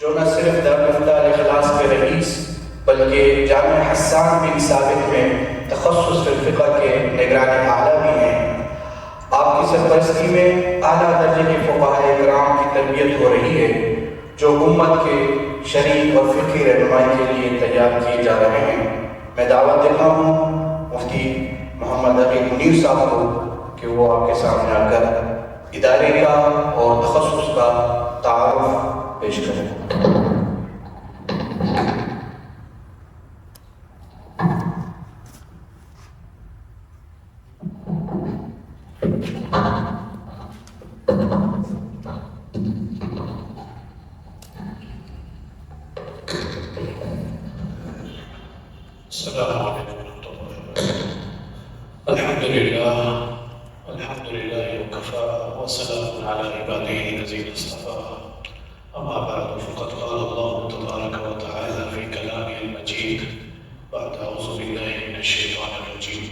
جو نہ صرف دارالفتہ اخلاص کے رئیس بلکہ جامع حسان بن ثابت میں تخصص فی الفقہ کے نگران اعلیٰ بھی ہیں۔ آپ کی سرپرستی میں اعلیٰ درجے کے فقہائے کرام کی تربیت ہو رہی ہے جو امت کے شرعی اور فقہی رہنمائی کے لیے تیار کیے جا رہے ہیں۔ میں دعوت دیتا ہوں مفتی محمد عقیل منیر صاحب کو کہ وہ آپ کے سامنے آ کر ادارے کا اور تخصص کا تعارف پیش کریں۔ السلام علیکم ورحمۃ اللہ وبرکاتہ۔ الحمد للہ وکفیٰ وسلام علی عبادہ الذین اصطفیٰ، اما بعد فقد قال اللہ تبارک وتعالی فی کلامہ المجید بعد اعوذ باللہ من الشیطان الرجیم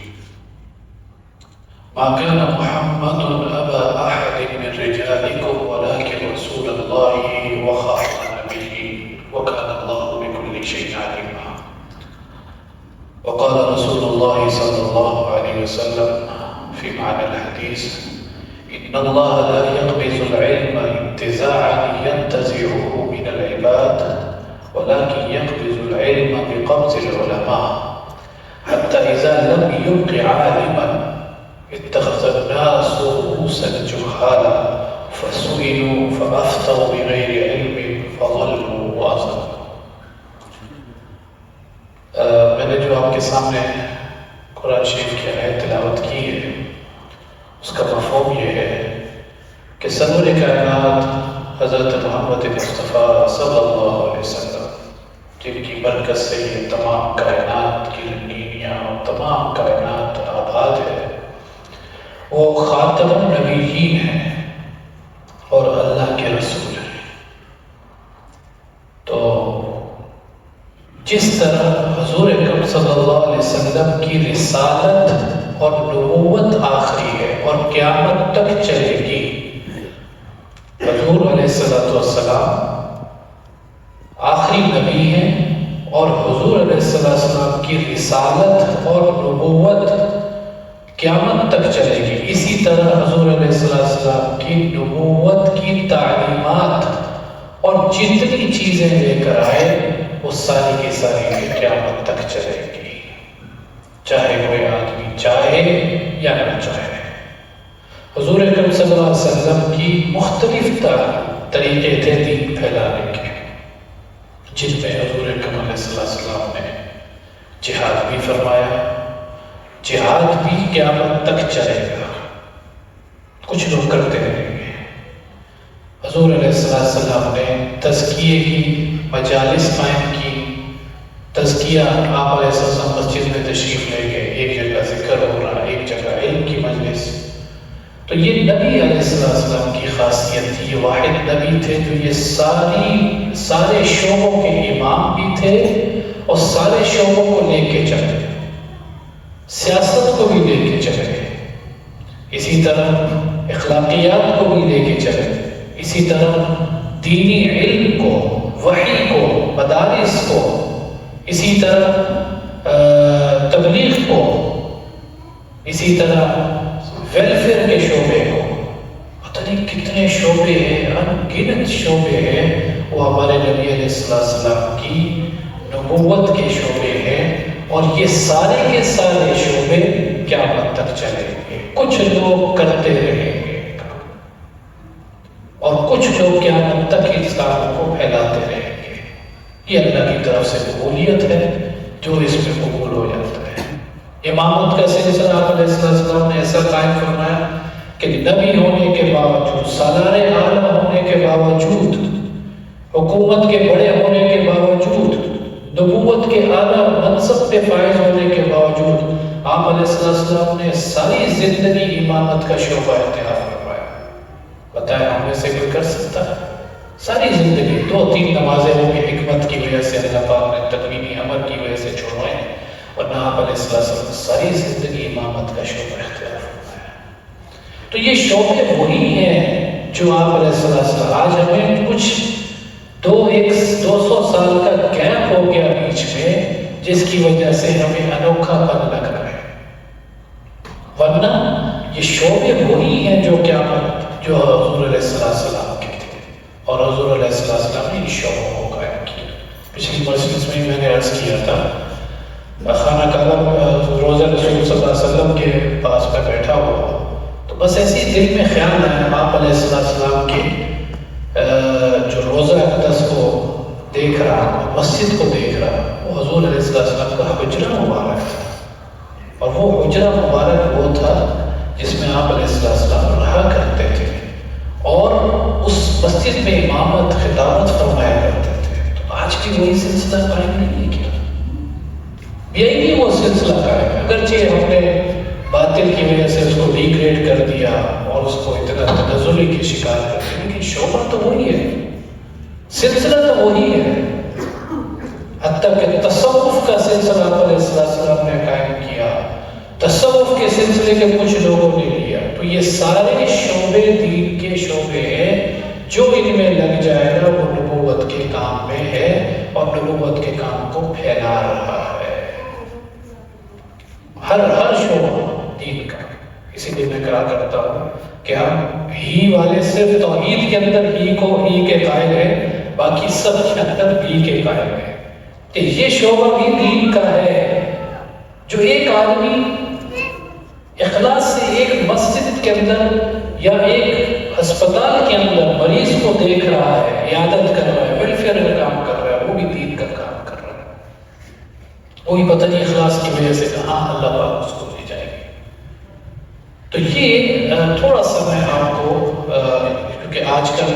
ما كان محمد ابا احد من رجالکم ولکن رسول اللہ وخاتم النبیین وکان اللہ بکل شیء علیما۔ وقال رسول الله صلى الله عليه وسلم في معنى الحديث إن الله لا يقبض العلم انتزاعا ينتزعه من العباد ولكن يقبض العلم بقبض العلماء حتى إذا لم يبق عالما اتخذ الناس رؤوسا جهالا فسئلوا فأفتوا بغير علم فضلوا وأضلوا۔ میں نے جو آپ کے سامنے قرآن شریف کی آیت تلاوت کی ہے اس کا مفہوم یہ ہے کہ سرور کائنات حضرت محمد مصطفیٰ صلی اللہ علیہ وسلم جن کی برکت سے یہ تمام کائنات کی رنگینیاں اور تمام کائنات آباد ہے، وہ خاتم النبیین ہیں اور اللہ کے رسول ہیں۔ تو جس طرح حضور اکرم صلی اللہ علیہ وسلم کی رسالت اور نبوت آخری ہے اور قیامت تک چلے گی، حضور علیہ السلام آخری نبی ہیں اور حضور علیہ السلام کی رسالت اور نبوت قیامت تک چلے گی۔ اسی طرح حضور علیہ السلام کی نبوت کی تعلیمات اور جتنی چیزیں لے کر آئے وہ ساری کی ساری قیامت تک چلے گی، چاہے کوئی آدمی چاہے یا نہ چاہے۔ حضور اکرم صلی اللہ علیہ وسلم کی مختلف طریقے تھے دین پھیلانے کے، جن میں حضور اکرم علیہ السلام نے جہاد بھی فرمایا، جہاد بھی قیامت تک چلے گا، کچھ لوگ کرتے رہیں گے۔ حضور علیہ السلام نے تزکیے کی مجالس قائم کی، تزکیہ آپ علیہ السلام مسجد میں تشریف لے گئے، ایک جگہ ذکر ہو رہا، ایک جگہ علم کی مجلس۔ تو یہ نبی علیہ السلام کی خاصیت تھی، یہ واحد نبی تھے جو یہ سارے شعبوں کے امام بھی تھے اور سارے شعبوں کو لے کے چلے، سیاست کو بھی لے کے چلے، اسی طرح اخلاقیات کو بھی لے کے چلے، اسی طرح دینی علم کو، وحی کو، مدارس کو، اسی طرح تبلیغ کو، اسی طرح ویلفیئر کے شعبے کو، پتہ نہیں کتنے شعبے ہیں، انگنت شعبے ہیں، وہ ہمارے نبی علیہ السلام کی نبوت کے شعبے ہیں، اور یہ سارے کے سارے شعبے قیامت تک چلیں گے۔ کچھ لوگ کرتے رہیں گے اور کچھ لوگ قیامت تک اسلام کو پھیلاتے رہیں گے۔ یہ اللہ کی طرف سے قبولیت ہے، جو اس میں قبول ہو جاتا ہے۔ امامت کا سلسلہ آپ علیہ السلام نے ایسا قائم فرمایا کہ نبی ہونے کے باوجود، سالار اعلیٰ ہونے کے باوجود، حکومت کے بڑے ہونے کے باوجود، نبوت کے اعلیٰ منصب پہ فائز ہونے کے باوجود، آپ علیہ السلام نے ساری زندگی امامت کا شعبہ اختیار فرمایا۔ بتائیں ہم میں سے کوئی کر سکتا ہے؟ ساری زندگی 2-3 نمازیں وہ بھی حکمت کی وجہ سے اللہ پاک نے تکوینی امر کی وجہ سے چھوڑوائیں، ورنہ آپ علیہ السلام نے ساری زندگی امامت کا شعبہ اختیار فرمایا۔ تو یہ شعبے وہی ہیں جو آپ علیہ السلام، آج ہمیں کچھ 200 سال کا گیپ ہو گیا بیچ میں، جس کی وجہ سے ہمیں انوکھا پن لگ رہا ہے، ورنہ یہ شعبے وہی ہیں جو قیامت جو حضور علیہ السلام کے تھے، اور حضور علیہ السلام نے ان شعبوں کو قائم کیا۔ پچھلی مجلس میں میں نے عرض کیا تھا، خانہ کعبہ روزہ رسول صلی اللہ علیہ وسلم کے پاس میں بیٹھا ہوا، تو بس ایسی دل میں خیال ہے آپ علیہ السلام کے جو روزہ اقدس کو دیکھ رہا، مسجد کو دیکھ رہا، وہ حضور علیہ السلام کا حجرہ مبارک تھا، اور وہ حجرہ مبارک وہ تھا جس میں آپ علیہ السلام رہا کرتے تھے، اور اس مسجد میں امامت خطابت فرمایا کرتے تھے۔ تو آج بھی وہی سلسلہ قائم نہیں ہے کیا؟ یہی نہیں وہ سلسلہ قائم ہے، اگرچہ ہم نے باطل کی وجہ سے اس کو ڈیگریڈ کر دیا اور اس کو اتنا تنزلی کی شکار کر دیا، لیکن شعبہ تو وہی ہے، سلسلہ تو وہی ہے، حتیٰ کہ تصوف کا سلسلہ آپ علیہ السلام نے قائم کیا، تصوف کے سلسلے کے کچھ لوگوں نے لیا، تو یہ سارے شعبے دین کے شعبے ہیں، جو ان میں لگ جائے گا وہ نبوت کے کام میں ہے اور نبوت کے کام کو پھیلا رہا ہے، ہر شعبہ دین کا۔ اسی لیے میں کہا کرتا ہوں کہ ہم ہی والے صرف توحید کے اندر ہی کے قائل ہیں، باقی سب کے اندر بھی کے قائل ہیں، کہ یہ شعبہ بھی دین کا ہے۔ جو ایک آدمی اخلاص سے ایک مسجد کے اندر یا ایک ہسپتال کے اندر مریض کو دیکھ رہا ہے، عیادت کر رہا ہے، ویلفیئر کا کام کر رہا ہے، وہ بھی دین کا کام کر رہا ہے، وہی پتہ نہیں اخلاص کی وجہ سے کہاں اللہ پاک اس کو لے جائے گی۔ تو یہ تھوڑا سا میں آپ کو، کیونکہ آج کل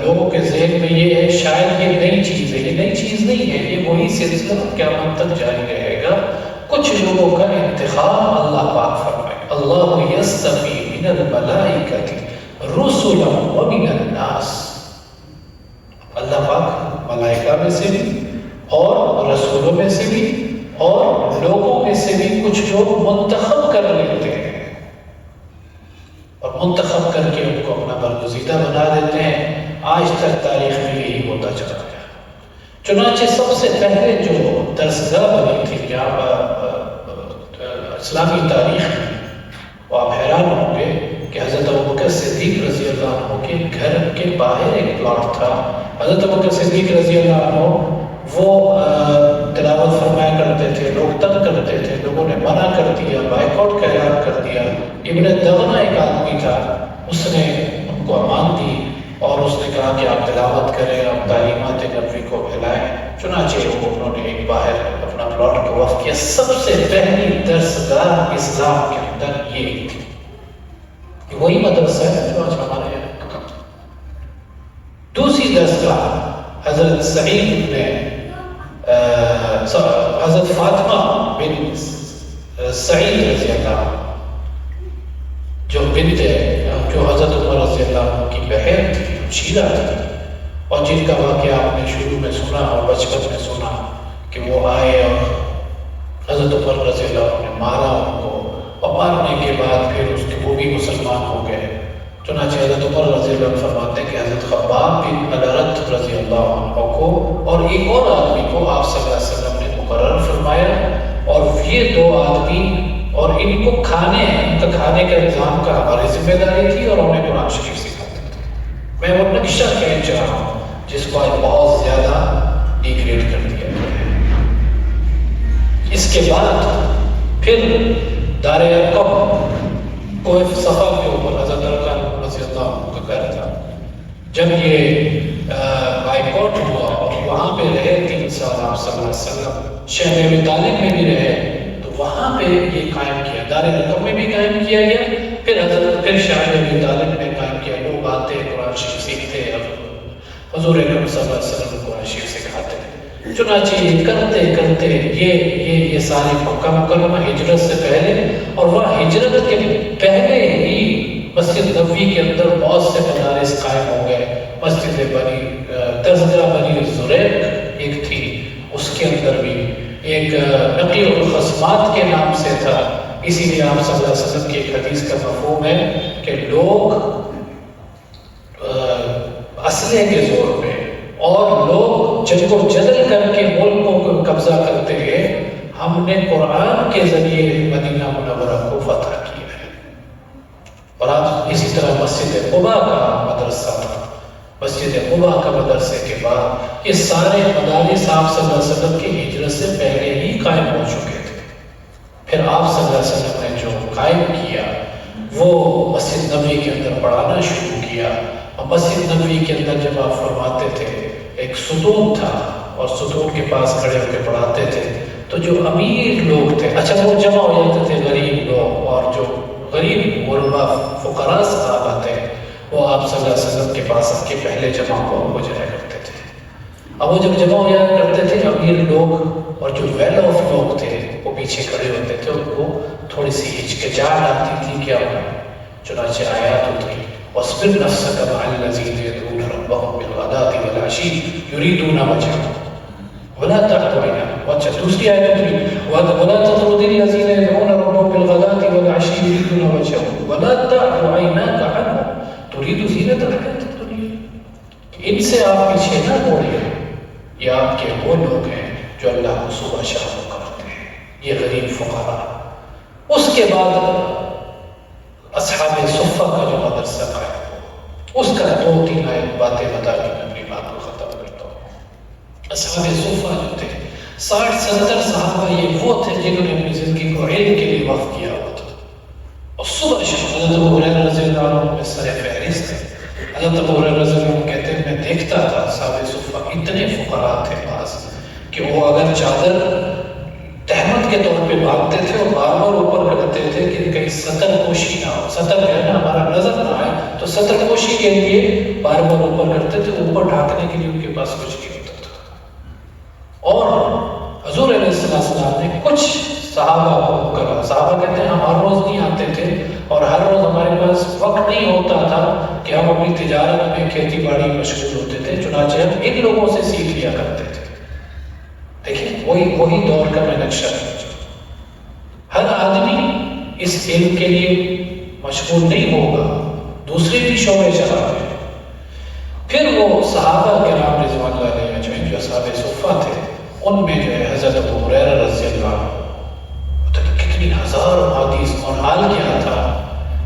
لوگوں کے ذہن میں یہ ہے شاید یہ نئی چیز ہے، یہ نئی چیز نہیں ہے، یہ وہی سلسلہ قیامت تک جاری رہے گا۔ کچھ لوگوں کا انتخاب اللہ پاک فرمائے، اللہ یصطفی من الملائکۃ رسلا ومن الناس، اللہ پاک ملائکہ میں سے بھی اور رسولوں میں سے بھی اور لوگوں میں سے بھی کچھ لوگ منتخب کر لیتے ہیں، اور منتخب کر کے ان کو اپنا برگزیدہ بنا دیتے ہیں۔ آج تک تاریخ میں یہی ہوتا چلا گیا۔ چنانچہ سب سے پہلے جو درسگاہ بنی تھی اسلامی تاریخ میں، وہ آپ حیران ہوں گے کہ حضرت ابوبکر صدیق رضی اللہ عنہ کے گھر کے باہر ایک پلاٹ تھا۔ حضرت ابوبکر صدیق رضی اللہ عنہ وہ تلاوت فرمایا کرتے تھے، لوگ تنگ کرتے تھے، لوگوں نے منع کر دیا، بائیکاٹ کا اعلان کر دیا۔ ابن دغنہ ایک آدمی تھا، اس نے ان کو امان دی اور اس نے کہا کہ آپ تلاوت کریں، آپ تعلیمات نبوی کو پھیلائیں۔ چنانچہ انہوں نے ایک باہر اپنا پلاٹ کو وقف کیا۔ سب سے پہلی درسگاہ اسلام کے اندر یہ تھی، وہی مدرسہ ہے جو آج ہمارے یہاں۔ دوسری درسگاہ حضرت سعید نے حضرت فاطمہ بن سعید رضی اللہ عنہ جو بنت جو حضرت عمر رضی اللہ عنہ کی بہن تھی، شیرہ تھی، اور جن کا واقعہ آپ نے شروع میں سنا اور بچپن میں سنا کہ وہ آئے اور حضرت عمر رضی اللہ عنہ نے مارا ان کو، اور مارنے کے بعد پھر اس کے وہ بھی مسلمان ہو گئے۔ چنانچہ حضرت عمر رضی اللہ عنہ فرماتے ہیں کہ حضرت خباب بن الارت رضی اللہ عنہ کو اور ایک اور آدمی کو آپ صلی اللہ علیہ وسلم نے مقرر فرمایا، اور یہ دو آدمی اور ان کو ان کا کھانے کا انتظام کا ہماری ذمہ داری تھی، اور انہیں قرآن شریف سکھاتے تھے۔ میں وہ نقشہ کہنا چاہ رہا ہوں جس کو آج بہت زیادہ ڈیگریڈ کر دیا گیا ہے۔ اس کے بعد پھر دار ارقم کوہ صفا کے اوپر حضرت ارقم رضی اللہ عنہ کا گھر تھا۔ جب یہ بائیکاٹ ہوا اور وہاں پہ رہے 3 سال آپ صلی اللہ علیہ وسلم، شہر ابی طالب میں بھی رہے، تو وہاں پہ یہ قائم کیا، دار ارقم میں بھی قائم کیا گیا، پھر شہر ابی طالب میں قائم کیا۔ لوگ آتے قرآن شریف سیکھتے، حضور اکرم صلی اللہ علیہ وسلم قرآن شریف سکھاتے۔ چنانچہ یہ کرتے کرتے یہ ساری مکہ مکرمہ ہجرت سے پہلے، اور وہ ہجرت کے پہلے ہی مسجد نبوی کے اندر بہت سے مدارس قائم ہو گئے۔ مسجد درسگاہ بنی زریق ایک تھی، اس کے اندر بھی ایک نقی الخصمات کے نام سے تھا، اسی لیے آپ صلی اللہ علیہ وسلم کی ایک حدیث کا مفہوم ہے کہ لوگ اسلحے کے زور پہ اور لوگ جنگ و جدل کر کے ملکوں کو قبضہ کرتے ہیں، ہم نے قرآن کے ذریعے مدینہ منورہ کو فتح کیا ہے۔ اور آپ اسی طرح مسجد قباء کا مدرسہ تھا، مسجد قباء کا مدرسے کے بعد یہ سارے مدارس آپ صلی اللہ علیہ وسلم کی ہجرت سے پہلے ہی قائم ہو چکے تھے۔ پھر آپ صلی اللہ علیہ وسلم نے جو قائم کیا وہ مسجد نبوی کے اندر پڑھانا شروع کیا، اور مسجد نبوی کے اندر جب آپ فرماتے تھے ایک ستون تھا اور ستون کے پاس کھڑے ہو کے پڑھاتے تھے، تو جو امیر لوگ تھے، اچھا وہ جمع ہو جاتے تھے غریب لوگ، اور جو غریب غربا فقراء صحابہ تھے وہ آپ صلی اللہ علیہ وسلم کے پاس آ کے پہلے جمع ہو جایا کرتے تھے۔ اب وہ جب جمع ہو جایا کرتے تھے امیر لوگ اور جو ویل آف لوگ تھے وہ پیچھے کھڑے ہوتے تھے، ان کو تھوڑی سی ہچکچاہٹ آتی تھی کیا ہونا، چنانچہ آیات اتری وَاصْبِرْ نَفْسَكَ مَعَ الَّذِينَ يَدْعُونَ رَبَّهُمْ بِالْغَدَاةِ وَالْعَشِيِّ يُرِيدُونَ وَجْهَهُ وَلَا تَعْدُ عَيْنَاكَ، اچھا دوسری آیت اتری وَلَا تَطْرُدِ الَّذِينَ يَدْعُونَ رَبَّهُمْ بِالْغَدَاةِ وَالْعَشِيِّ يُرِيدُونَ وَجْهَهُ وَلَا تَعْدُ عَيْنَاكَ عَنْهُمْ تُرِيدُ زِينَةَ الْحَيَاةِ الدُّنْيَا، ان سے آپ پیچھے نہ موڑیں، یہ آپ کے وہ لوگ ہیں جو اللہ کو صبح شام کرتے ہیں، یہ غریب فقراء۔ اس کے بعد اصحاب صفہ کا جو مدرسہ قائم ہوا، اس کا 2-3 آیت باتیں بتا کے میں اپنی بات کو ختم کرتا ہوں۔ اصحاب صفہ جو تھے 60-70 صحابہ، یہ وہ تھے جنہوں نے اپنی زندگی کو علم کے لیے وقف کیا ہوا تھا، اور صبح شام حضرت ابو ہریرہ رضی اللہ عنہ میں سر فہرست ہے۔ حضرت ابو ہریرہ رضی اللہ عنہ کہتے ہیں میں دیکھتا تھا اصحاب صفہ اتنے فقراء تھے پاس کہ وہ اگر چادر تہمت کے طور پہ باندھتے تھے اور بار بار اوپر کرتے تھے کہ کہیں سطر پوشی نہ ہو، سطر جو ہے نا ہمارا نظر نہ آئے، تو سطر پوشی کے لیے بار بار اوپر کرتے تھے، اوپر ڈھانکنے کے لیے ان کے پاس کچھ نہیں ہوتا تھا۔ اور حضور علیہ السلام نے کچھ صحابہ کو کرا، صحابہ کہتے ہیں ہم ہر روز نہیں آتے تھے اور ہر روز ہمارے پاس وقت نہیں ہوتا تھا کہ ہم اپنی تجارت میں کھیتی باڑی مشغول ہوتے تھے، چنانچہ ہم ان لوگوں سے سیکھ لیا کرتے تھے۔ دیکھیں وہی دور کا میں نقشہ ہے۔ ہر آدمی اس علم کے لیے مشغول نہیں ہوگا، دوسرے بھی شعبے چلا رہے ہیں۔ پھر وہ صحابہ کرام رضوان اللہ علیہم جو اصحاب صفہ تھے، ان میں جو ہے حضرت ابو ہریرہ رضی اللہ عنہ، کتنی ہزاروں حدیث، اور حال کیا تھا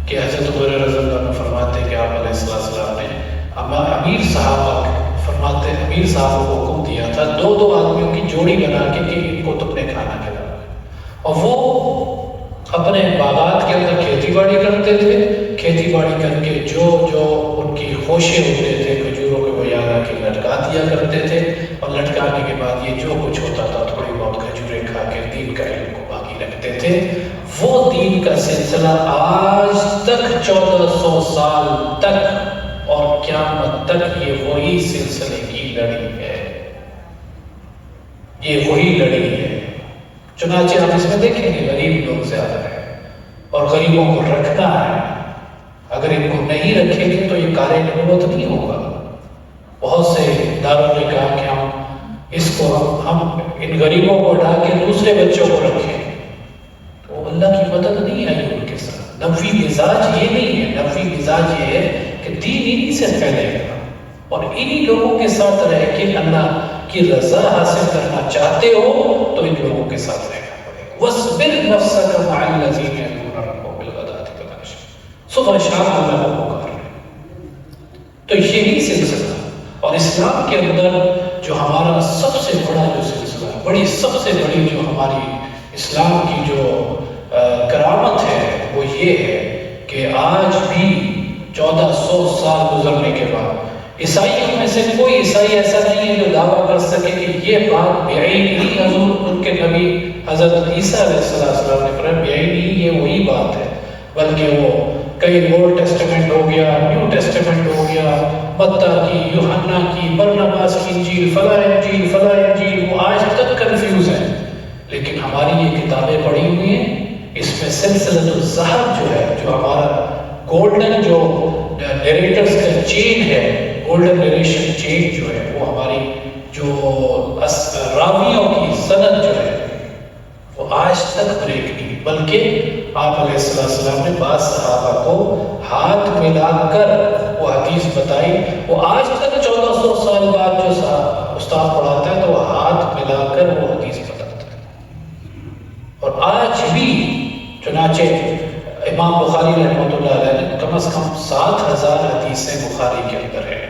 کہ حضرت ابو ہریرہ رضی اللہ عنہ فرماتے کہ آپ علیہ السلام نے امیر صحابہ فرماتے امیر صاحب کو حکم دیا تھا 2 آدمیوں کی جوڑی بنا کے کہ ان کو تم نے کھانا کھلانا، اور وہ اپنے باغات کے اندر کھیتی باڑی کرتے تھے، کھیتی باڑی کر کے جو ان کی خوشے ہوتے تھے کھجوروں کے وہ یاد آ کے لٹکا دیا کرتے تھے، اور لٹکانے کے بعد یہ جو کچھ ہوتا تھا تھوڑی بہت کھجوریں کھا کے دین کا علم کو باقی رکھتے تھے۔ وہ دین کا سلسلہ آج تک 1400 سال تک اور قیامت تک یہ وہی سلسلے کی لڑی ہے، یہ وہی لڑی ہے۔ چنانچہ آپ اس میں دیکھیں گے غریب لوگ زیادہ ہیں اور غریبوں کو رکھنا ہے، اگر ان کو نہیں رکھیں گے تو یہ کار نبوت نہیں ہوگا۔ بہت سے اداروں نے کہا کہ ہم ان غریبوں کو اٹھا کے دوسرے بچوں کو رکھیں، تو اللہ کی مدد نہیں آئی ان کے ساتھ۔ نبوی مزاج یہ نہیں ہے، نبوی مزاج یہ ہے کہ دین انہی سے پھیلے گا، اور انہی لوگوں کے ساتھ رہ کے اللہ کی رضا حاصل کرنا چاہتے ہو تو ان لوگوں کے ساتھ رہنا پڑے گا۔ وَاصْبِرْ نَفْسَكَ مَعَ الَّذِينَ يَدْعُونَ رَبَّهُمْ بِالْغَدَاةِ وَالْعَشِيِّ، صبح شام اللہ کو پکاریں۔ تو یہی سلسلہ، اور اسلام کے اندر جو ہمارا سب سے بڑا جو سلسلہ ہے، سب سے بڑی جو ہماری اسلام کی جو کرامت ہے وہ یہ ہے کہ آج بھی 1400 سال گزرنے کے بعد عیسائیوں میں سے کوئی عیسائی ایسا نہیں ہے جو دعویٰ کر سکے کہ یہ بات بعینی حضور ان کے نبی حضرت عیسیٰ علیہ السلام نے فرمایا بعینی یہ وہی بات ہے، بلکہ وہ کئی اولڈ ٹیسٹمنٹ ہو گیا، نیو ٹیسٹمنٹ ہو گیا، متی کی، یوحنا کی، برناباس کی انجیل، فلاں انجیل، وہ آج تک کنفیوز ہیں۔ لیکن ہماری یہ کتابیں پڑھی ہوئی ہیں، اس میں سلسلۃ الذہب جو ہے، جو ہمارا گولڈن جو نیریٹرز کا چین ہے، گولڈن نیریشن چین جو ہے، وہ ہماری جو راویوں کی سند جو ہے وہ آج تک بریک نہیں، بلکہ آپ علیہ السلام نے بعض صحابہ کو ہاتھ ملا کر وہ حدیث بتائی. وہ آج تک 1400 سال بعد جو استاد پڑھاتا ہے تو وہ ہاتھ ملا کر وہ حدیث بتاتا ہے. اور آج بھی چنانچہ امام بخاری رحمۃ اللہ علیہ نے کم از کم 7000 حدیثیں بخاری کے اندر ہیں،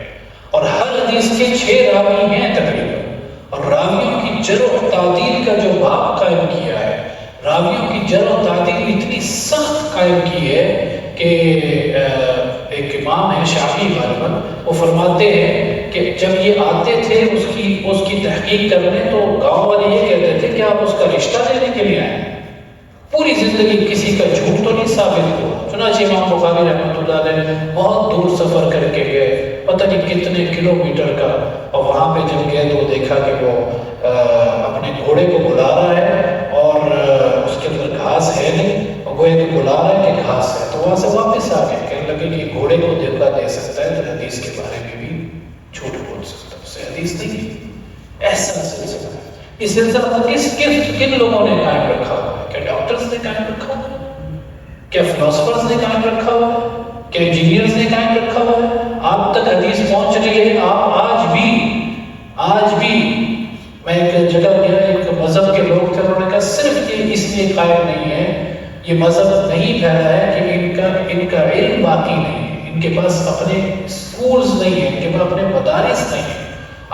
اور ہر حدیث کے 6 راوی ہیں تقریباً. اور راویوں کی جرح و تعدیل کا جو باب قائم کیا ہے، راویوں کی جرح و تعدیل اتنی سخت قائم کی ہے کہ ایک امام ہے شافعی غالباً، وہ فرماتے ہیں کہ جب یہ آتے تھے اس کی تحقیق کرنے تو گاؤں والے یہ کہتے تھے کہ آپ اس کا رشتہ دینے کے لیے آئے ہیں، پوری زندگی کسی کا جھوٹ تو نہیں ثابت ہوا. چنانچہ امام بخاری رحمۃ اللہ علیہ بہت دور سفر کر کے گئے، پتہ نہیں کتنے کلومیٹر کا، اور وہاں پہ جب گئے تو دیکھا کہ وہ اپنے گھوڑے کو بلا رہا ہے اور اس کے اندر گھاس ہے نہیں، اور گوئے کو بلا رہا ہے کہ گھاس ہے. تو وہاں سے واپس آ گئے، کہنے لگے کہ گھوڑے کو دھوکہ دے سکتا ہے تو حدیث کے بارے میں بھی جھوٹ بول سکتا ہے، اسے حدیث نہیں کی. ایسا سلسلہ ہے. اس سلسلہ کن لوگوں نے قائم رکھا ہوا ہے؟ کیا ڈاکٹرز نے قائم رکھا ہوا ہے؟ کیا فلاسفرز نے قائم رکھا ہوا ہے؟ کیا انجینئرز نے قائم رکھا ہوا ہے؟ آپ تک حدیث پہنچ رہی ہے. آپ آج بھی میں ایک جگہ گیا، ایک مذہب کے لوگ تھے، انہوں نے کہا صرف یہ اس لیے قائم نہیں ہے، یہ مذہب نہیں پھیلا ہے کہ ان کا علم باقی نہیں ہے، ان کے پاس اپنے اسکولز نہیں ہیں، ان کے پاس اپنے مدارس نہیں ہیں.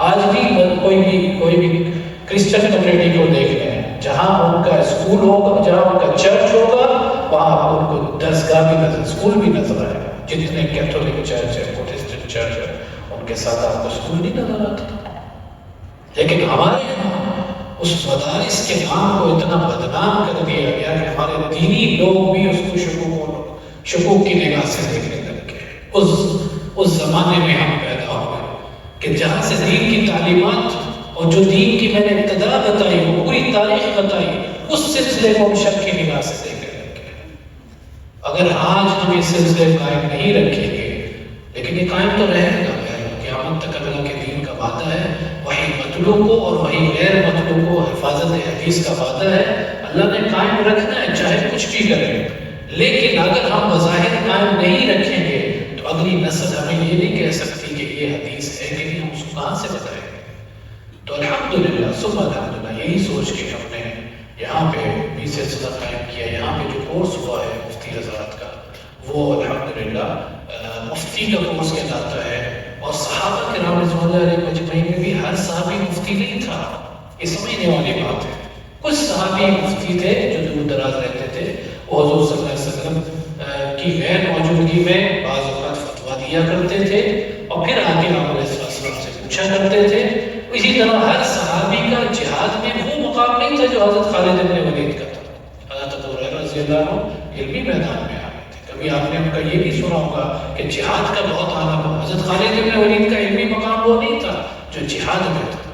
آج بھی کوئی بھی کرسچن کمیونٹی کو دیکھ لیں، جہاں ان کا اسکول ہوگا، جہاں ان کا چرچ ہوگا، وہاں آپ ان کو درسگاہ بھی نظر، اسکول بھی نظر آئے گا. جتنے کیتھولک چرچ ہے، پروٹسٹنٹ چرچ ہے، ان کے ساتھ آپ کو اسکول نہیں نظر آتا. لیکن ہمارے یہاں اس مدارس کے نام کو اتنا بدنام کر دیا گیا کہ ہمارے دینی لوگ بھی اس کو شکوک کی نگاہ سے دیکھنے لگ گئے. اس زمانے میں ہم پیدا ہوئے کہ جہاں سے دین کی تعلیمات اور جو دین کی میں نے ابتدا بتائی، وہ پوری تاریخ بتائی، اس سلسلے کو ہم شک کی نگاہ سے دیکھنے لگ گئے. اگر آج ہم یہ سلسلے قائم نہیں رکھیں گے، لیکن یہ قائم تو رہے گا، قیامت تک اللہ کے دین کا وعدہ ہے. وہی مطلوب کو اور وہی غیر مطلوب کو حفاظت حدیث کا وعدہ ہے، اللہ نے قائم رکھنا ہے چاہے کچھ بھی کرے. لیکن اگر ہم بظاہر قائم نہیں رکھیں گے تو اگلی نسل ہمیں یہ نہیں کہہ سکتی کہ یہ حدیث ہے کہ نہیں، ہم اس کو کہاں سے بتائیں گے. تو الحمدللہ ثم الحمدللہ یہی سوچ کے ہم نے یہاں پہ بھی سلسلہ قائم کیا. یہاں پہ جو کورس ہوا ہے مفتی حضرات کا، وہ الحمدللہ مفتی کا کورس کہلاتا ہے. اور صحابہ کرام رضوان اللہ علیہ مجمعین میں بھی ہر صحابی مفتی نہیں تھا، یہ سمجھنے والی بات ہے. کچھ صحابی مفتی تھے جو دور دراز رہتے تھے، وہ حضور صلی اللہ علیہ وسلم کی غیر موجودگی میں بعض اوقات فتویٰ دیا کرتے تھے اور پھر آ کے آپ علیہ السلام سے پوچھا کرتے تھے. اسی طرح ہر صحابی کا جہاد میں وہ مقام نہیں تھا جو حضرت خالد بن ولید کا تھا. حضرت ابو ہریرہ رضی اللہ عنہ علمی میدان میں آ گئے تھے. کبھی آپ نے ان کا یہ بھی سنا ہوگا کہ جہاد کا بہت اعلیٰ مقام، حضرت خالد بن ولید کا علمی مقام وہ نہیں تھا جو جہاد میں تھا.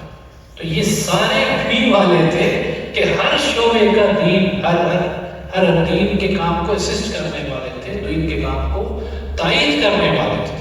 تو یہ سارے علم والے تھے کہ ہر شعبے کا دین، ہر دین کے کام کو اسسٹ کرنے والے تھے، دین کے کام کو تائید کرنے والے تھے.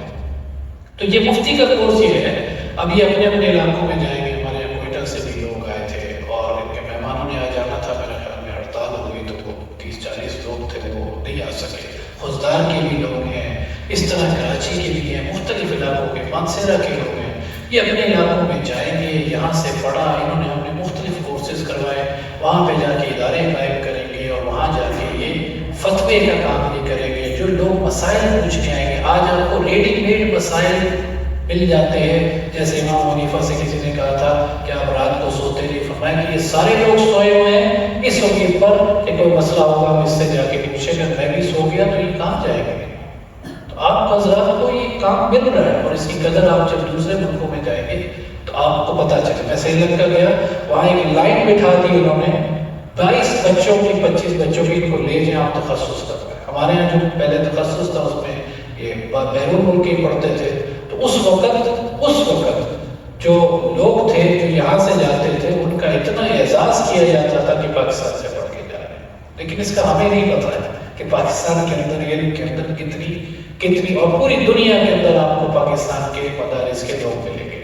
تو یہ مفتی کا کورس یہ ہے. اب یہ اپنے اپنے علاقوں میں جائیں گے. ہمارے یہاں کوئٹہ سے بھی لوگ آئے تھے اور ان کے مہمانوں نے آ جانا تھا، میرے خیال میں ہڑتال ہوئی تو وہ 30-40 لوگ تھے، وہ نہیں آ سکے. خوزدار کے بھی لوگ ہیں، اس طرح کراچی کے بھی ہیں، مختلف علاقوں کے، مانسہرہ کے لوگ ہیں. یہ اپنے علاقوں میں جائیں گے، یہاں سے پڑھا، انہوں نے ہمیں مختلف کورسز کروائے، وہاں پہ جا کے ادارے قائم کریں گے اور وہاں جا کے یہ فتوے کا کام نہیں کریں گے. جو لوگ مسائل پوچھ کے آئیں گے، آج آپ کو ریڈی میڈ مسائل مل جاتے ہیں. جیسے امام حنیفہ سے کسی نے کہا تھا کہ آپ رات کو سوتے نہیں، فرمایا کہ یہ سارے لوگ سوئے ہوئے ہیں، اس وقت پر کہ کوئی مسئلہ ہوگا ہم اس سے جا کے پوچھیں گے، میں بھی سو گیا تو یہ کہاں جائے گا. تو آپ حضرات کو یہ کام مل رہا ہے اور اس کی قدر آپ جب دوسرے ملکوں میں جائیں گے تو آپ کو پتہ چلے. میں سری لنکا گیا، وہاں ایک لائن بٹھا دی انہوں نے، 22 بچوں کی 25 بچوں کی، ان کو لے جائیں آپ تخصص کر رہے ہیں. ہمارے یہاں جو پہلے تخصص تھا اس میں یہ بیرون ملک کے پڑھتے تھے. تو اس وقت جو لوگ تھے جو یہاں سے جاتے تھے ان کا اتنا اعزاز کیا جاتا تھا کہ پاکستان سے پڑھ کے جا رہے ہیں. لیکن اس کا ہمیں نہیں پتہ ہے کہ پاکستان کے اندر علم کے اندر کتنی اور پوری دنیا کے اندر آپ کو پاکستان کے مدارس کے لوگ ملیں گے.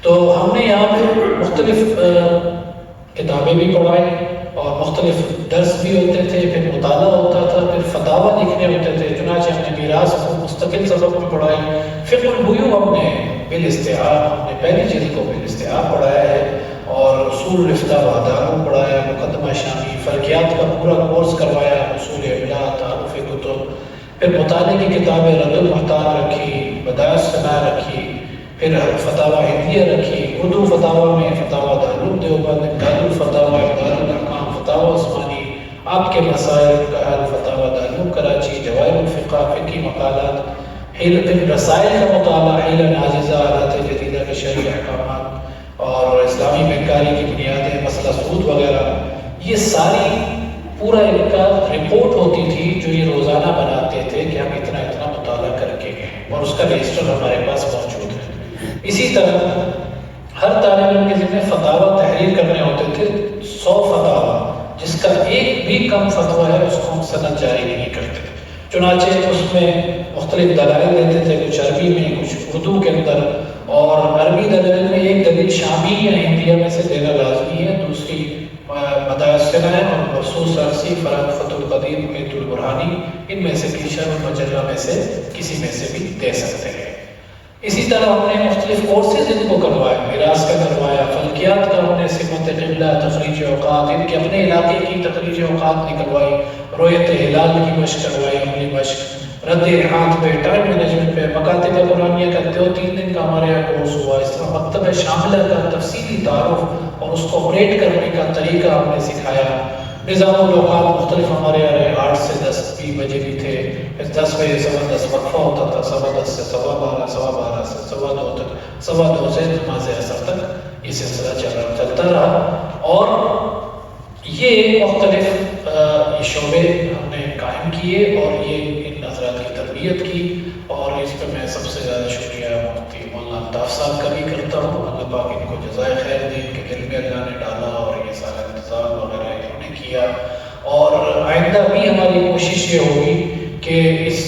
تو ہم نے یہاں پہ مختلف کتابیں بھی پڑھائی اور مختلف درس بھی ہوتے تھے، پھر مطالعہ ہوتا تھا، پھر فتاویٰ لکھنے ہوتے تھے. چنانچہ ہم نے میراث کو مستقل سبق میں پڑھائی. فقہ البیوع ہم نے بالاستیعاب، ہم نے پہلی جلد کو بالاستیعاب پڑھایا ہے، اور اصول الافتاء و آدابہ پڑھایا، مقدمہ شامی، فلکیات کا پورا کورس کروایا، اصول املاء، تعارف کتب، پھر مطالعے کی کتابیں رد المحتاج رکھی، بدائع الصناع رکھی، پھر فتاویٰ ہندیہ رکھی، اردو فتاویٰ میں فتاویٰ دارالعلوم دیوبند، دارالفتاویٰ دارالاحکام، فتاویٰ عثمانی، آپ کے مسائل کا حل، فتاویٰ دارالعلوم کراچی، جواہر الفقہ، فقہی مقالات، رسائل کا مطالعہ، حیلہ ناجزہ، آلات جدیدہ کے شرعی احکامات، اور اسلامی بینکاری کی بنیادیں، مسئلہ سود وغیرہ. یہ ساری پورا ان کا رپورٹ ہوتی تھی جو یہ روزانہ بناتے تھے کہ ہم اتنا اتنا مطالعہ کر کے گئے، اور اس کا رجسٹر ہمارے پاس موجود ہے. اسی طرح ہر طالب علم کے ذمہ فتاویٰ تحریر کرنے ہوتے تھے، 100 فتاویٰ، جس کا ایک بھی کم فتویٰ ہے اس کو ہم سند جاری نہیں کرتے. چنانچہ اس میں مختلف دلائل دیتے تھے، کچھ عربی میں، کچھ اردو کے اندر، اور عربی دلائل میں ایک دلیل شامی یا ہندیہ میں سے دینا لازمی ہے، دوسری بدائع الصناع اور مخصوص عرصی، فرافت القدیر، محیط البرہانی، ان میں سے بھی شرح المجلہ میں سے کسی میں سے بھی دے سکتے ہیں. اسی طرح ہم نے مختلف کورسز ان کو کروایا، میراث کا کروایا، فلکیات کا ہم نے سمت قبلہ، تخریج اوقات، ان کے اپنے علاقے کی تخریج اوقات نکلوائی، رؤیت ہلال کی مشق کروائی، عملی مشق، رد احاط پہ، ٹائم مینجمنٹ پہ، مکاتب قرآنیہ کا 2-3 دن کا ہمارے یہاں کورس ہوا. اس طرح مکتبہ شاملہ کا تفصیلی تعارف اور اس کو آپریٹ کرنے کا طریقہ ہم نے سکھایا. نظام الاوقات مختلف ہمارے یہاں رہے، 8 سے 10 بھی بجے بھی تھے، پھر 10 بجے سے 10 وقفہ ہوتا تھا، 10:15 سے 12:15، 12:15 سے 2:15 تک، 2:15 سے نماز عصر تک یہ سلسلہ چلتا رہا. اور یہ مختلف شعبے ہم نے قائم کیے اور یہ ان حضرات کی تربیت کی. اور اس پہ میں سب سے زیادہ شکریہ مفتی مولانا الطاف صاحب کا بھی کرتا ہوں. اللہ پاک ان کو جزائے خیر دے، ان کے دل میں اللہ نے ڈالا اور یہ سارا انتظام وغیرہ انہوں نے کیا. اور آئندہ بھی ہماری کوشش یہ ہوگی کہ اس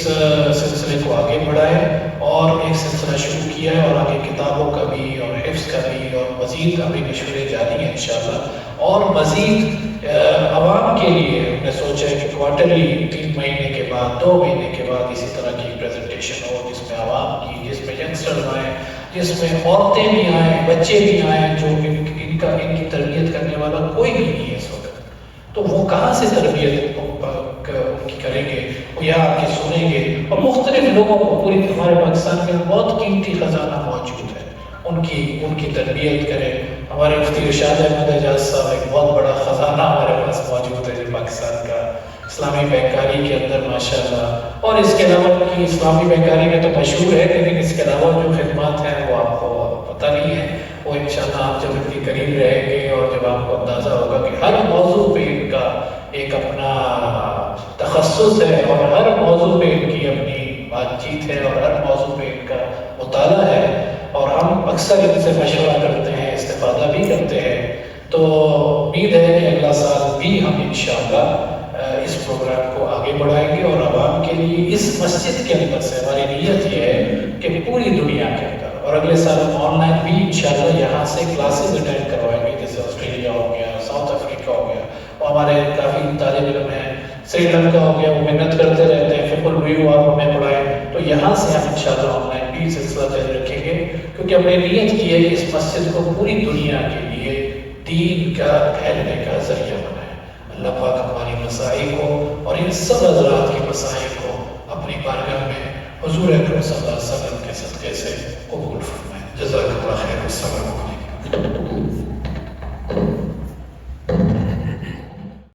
سلسلے کو آگے بڑھائیں، اور ایک سلسلہ شروع کیا ہے اور آگے کتابوں کا بھی اور حفظ کا بھی اور مزید ابھی مشورے جاری ہیں انشاءاللہ. اور مزید عوام کے لیے ہم نے سوچا ہے کہ کوارٹرلی 3 مہینے کے بعد 2 مہینے کے بعد اسی طرح کی پریزنٹیشن ہو، جس میں عوام کی، جس میں ینگسٹرز آئیں، جس میں عورتیں بھی آئیں، بچے بھی آئیں، جو ان کی تربیت کرنے والا کوئی بھی نہیں ہے اس وقت. تو وہ کہاں سے تربیت ان کی کریں گے؟ وہ یہاں آ کے سنیں گے، اور مختلف لوگوں کو پوری ہمارے پاکستان میں بہت قیمتی خزانہ موجود ہے، ان کی تربیت کریں. ہمارے مفتی ارشاد احمد اعجاز صاحب ایک بہت بڑا خزانہ ہمارے پاس موجود ہے جو پاکستان کا اسلامی بینکاری کے اندر ماشاءاللہ. اور اس کے علاوہ کی اسلامی بینکاری میں تو مشہور ہے، لیکن اس کے علاوہ جو خدمات ہیں وہ آپ کو پتہ نہیں ہے. وہ انشاءاللہ آپ جب ان کے قریب رہیں گے اور جب آپ کو اندازہ ہوگا کہ ہر موضوع پہ ان کا ایک اپنا تخصص ہے، اور ہر موضوع پہ ان کی اپنی بات چیت ہے، اور ہر موضوع پہ ان کا مطالعہ ہے، اور ہم اکثر ان سے مشورہ کرتے ہیں، استفادہ بھی کرتے ہیں. تو امید ہے کہ اگلا سال بھی ہم انشاءاللہ اس پروگرام کو آگے بڑھائیں گے، اور عوام کے لیے اس مسجد کے اندر سے ہماری نیت یہ ہے کہ پوری دنیا کے اندر، اور اگلے سال ہم آن لائن بھی انشاءاللہ یہاں سے کلاسز اٹینڈ کروائیں گے، جیسے آسٹریلیا ہو گیا، ساؤتھ افریقہ ہو گیا، اور ہمارے کافی طالب علم ہیں، سری لنکا ہو گیا، وہ محنت کرتے رہتے ہیں، فقہ البیوع آپ ہمیں پڑھائیں. تو یہاں سے ہم انشاءاللہ آن لائن بھی سلسلہ جاری رکھیں گے، کیونکہ ہم نے نیت کی ہے کہ اس مسجد کو پوری دنیا کے لیے دین کا پھیلنے کا ذریعہ بنائے. اللہ پاک ہماری مسائل کو اور ان سب حضرات کی مسائل کو اپنی بارگاہ میں حضور اکرم صلی اللہ علیہ وسلم کے صدقے سے قبول فرمائے. جزاک اللہ خیر. السلام علیکم.